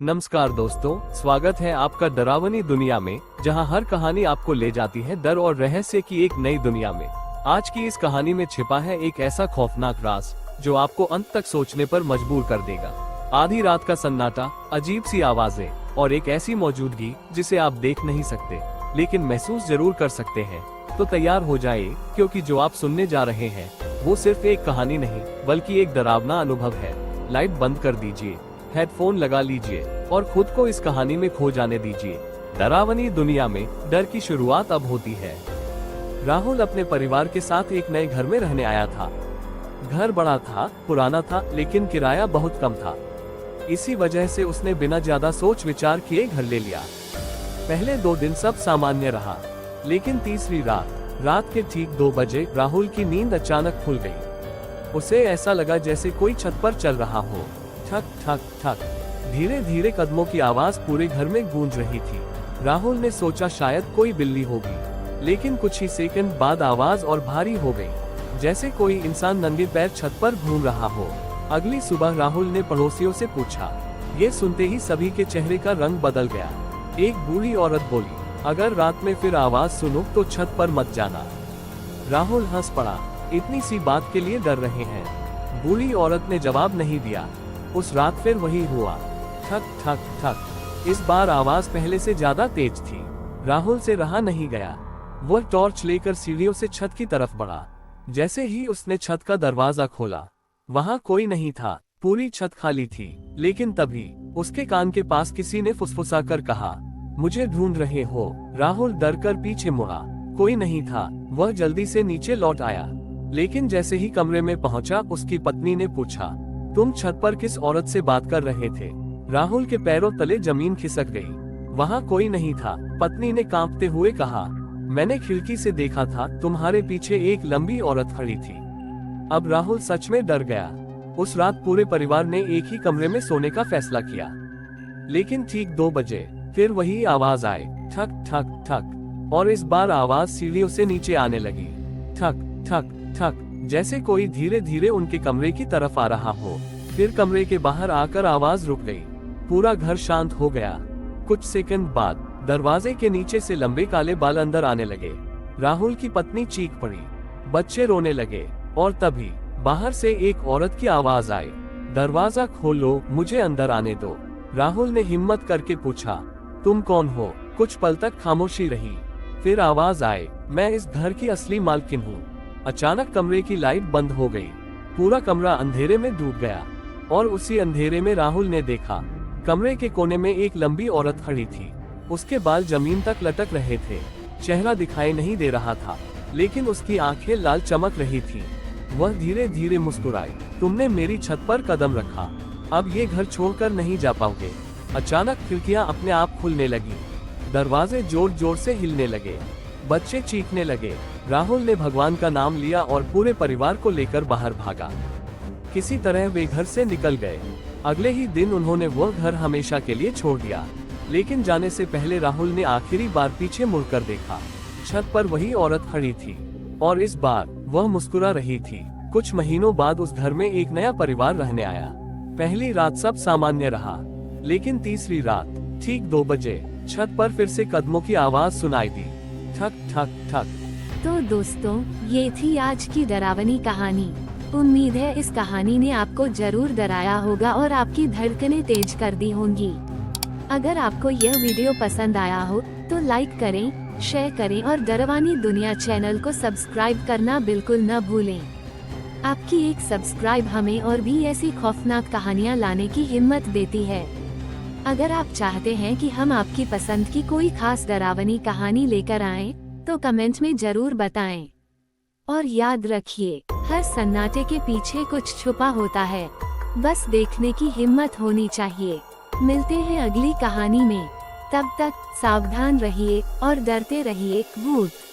नमस्कार दोस्तों, स्वागत है आपका डरावनी दुनिया में, जहां हर कहानी आपको ले जाती है डर और रहस्य की एक नई दुनिया में। आज की इस कहानी में छिपा है एक ऐसा खौफनाक राज जो आपको अंत तक सोचने पर मजबूर कर देगा। आधी रात का सन्नाटा, अजीब सी आवाजें और एक ऐसी मौजूदगी जिसे आप देख नहीं सकते लेकिन महसूस जरूर कर सकते हैं। तो तैयार हो जाए, क्योंकि जो आप सुनने जा रहे हैं वो सिर्फ एक कहानी नहीं बल्कि एक डरावना अनुभव है। लाइट बंद कर दीजिए, हेडफोन लगा लीजिए और खुद को इस कहानी में खो जाने दीजिए। डरावनी दुनिया में डर की शुरुआत अब होती है। राहुल अपने परिवार के साथ एक नए घर में रहने आया था। घर बड़ा था, पुराना था, लेकिन किराया बहुत कम था। इसी वजह से उसने बिना ज्यादा सोच विचार किए घर ले लिया। पहले 2 दिन सब सामान्य रहा, लेकिन तीसरी रात के ठीक 2 बजे राहुल की नींद अचानक खुल गई। उसे ऐसा लगा जैसे कोई छत पर चल रहा हो। ठक ठक ठक, धीरे धीरे कदमों की आवाज पूरे घर में गूंज रही थी। राहुल ने सोचा शायद कोई बिल्ली होगी, लेकिन कुछ ही सेकंड बाद आवाज और भारी हो गई, जैसे कोई इंसान नंगे पैर छत पर घूम रहा हो। अगली सुबह राहुल ने पड़ोसियों से पूछा। ये सुनते ही सभी के चेहरे का रंग बदल गया। एक बूढ़ी औरत बोली, अगर रात में फिर आवाज सुनो तो छत पर मत जाना। राहुल हंस पड़ा, इतनी सी बात के लिए डर रहे हैं। बूढ़ी औरत ने जवाब नहीं दिया। उस रात फिर वही हुआ, ठक ठक ठक। इस बार आवाज पहले से ज्यादा तेज थी। राहुल से रहा नहीं गया। वह टॉर्च लेकर सीढ़ियों से छत की तरफ बढ़ा। जैसे ही उसने छत का दरवाजा खोला, वहां कोई नहीं था, पूरी छत खाली थी। लेकिन तभी उसके कान के पास किसी ने फुसफुसाकर कहा, मुझे ढूंढ रहे हो? राहुल डरकर पीछे मुड़ा। कोई नहीं था। वह जल्दी से नीचे लौट आया, लेकिन जैसे ही कमरे में पहुंचा, उसकी पत्नी ने पूछा, तुम छत पर किस औरत से बात कर रहे थे? राहुल के पैरों तले जमीन खिसक गई। वहां कोई नहीं था। पत्नी ने कांपते हुए कहा, मैंने खिड़की से देखा था, तुम्हारे पीछे एक लंबी औरत खड़ी थी। अब राहुल सच में डर गया। उस रात पूरे परिवार ने एक ही कमरे में सोने का फैसला किया। लेकिन ठीक 2 बजे फिर वही आवाज आई, ठक ठक ठक, और इस बार आवाज सीढ़ियों से नीचे आने लगी। ठक ठक ठक, जैसे कोई धीरे धीरे उनके कमरे की तरफ आ रहा हो। फिर कमरे के बाहर आकर आवाज रुक गई। पूरा घर शांत हो गया। कुछ सेकंड बाद दरवाजे के नीचे से लंबे काले बाल अंदर आने लगे। राहुल की पत्नी चीख पड़ी, बच्चे रोने लगे, और तभी बाहर से एक औरत की आवाज आई, दरवाजा खोलो, मुझे अंदर आने दो। राहुल ने हिम्मत करके पूछा, तुम कौन हो? कुछ पल तक खामोशी रही। फिर आवाज आई, मैं इस घर की असली मालकिन हूँ। अचानक कमरे की लाइट बंद हो गई। पूरा कमरा अंधेरे में डूब गया, और उसी अंधेरे में राहुल ने देखा, कमरे के कोने में एक लंबी औरत खड़ी थी। उसके बाल जमीन तक लटक रहे थे। चेहरा दिखाई नहीं दे रहा था, लेकिन उसकी आंखें लाल चमक रही थीं। वह धीरे धीरे मुस्कुराई, तुमने मेरी छत पर कदम रखा, अब ये घर छोड़कर नहीं जा पाओगे। अचानक खिड़कियां अपने आप खुलने लगी, दरवाजे जोर जोर से हिलने लगे, बच्चे चीखने लगे। राहुल ने भगवान का नाम लिया और पूरे परिवार को लेकर बाहर भागा। किसी तरह वे घर से निकल गए। अगले ही दिन उन्होंने वह घर हमेशा के लिए छोड़ दिया। लेकिन जाने से पहले राहुल ने आखिरी बार पीछे मुड़कर देखा। छत पर वही औरत खड़ी थी, और इस बार वह मुस्कुरा रही थी। कुछ महीनों बाद उस घर में एक नया परिवार रहने आया। पहली रात सब सामान्य रहा, लेकिन तीसरी रात ठीक 2 बजे छत पर फिर से कदमों की आवाज सुनाई दी, ठक ठक ठक। तो दोस्तों, ये थी आज की डरावनी कहानी। उम्मीद है इस कहानी ने आपको जरूर डराया होगा और आपकी धड़कनें तेज कर दी होंगी। अगर आपको यह वीडियो पसंद आया हो तो लाइक करें, शेयर करें और डरावनी दुनिया चैनल को सब्सक्राइब करना बिल्कुल न भूलें। आपकी एक सब्सक्राइब हमें और भी ऐसी खौफनाक कहानियाँ लाने की हिम्मत देती है। अगर आप चाहते हैं कि हम आपकी पसंद की कोई खास डरावनी कहानी लेकर आएं, तो कमेंट में जरूर बताएं। और याद रखिए, हर सन्नाटे के पीछे कुछ छुपा होता है, बस देखने की हिम्मत होनी चाहिए। मिलते हैं अगली कहानी में, तब तक सावधान रहिए और डरते रहिए। भूत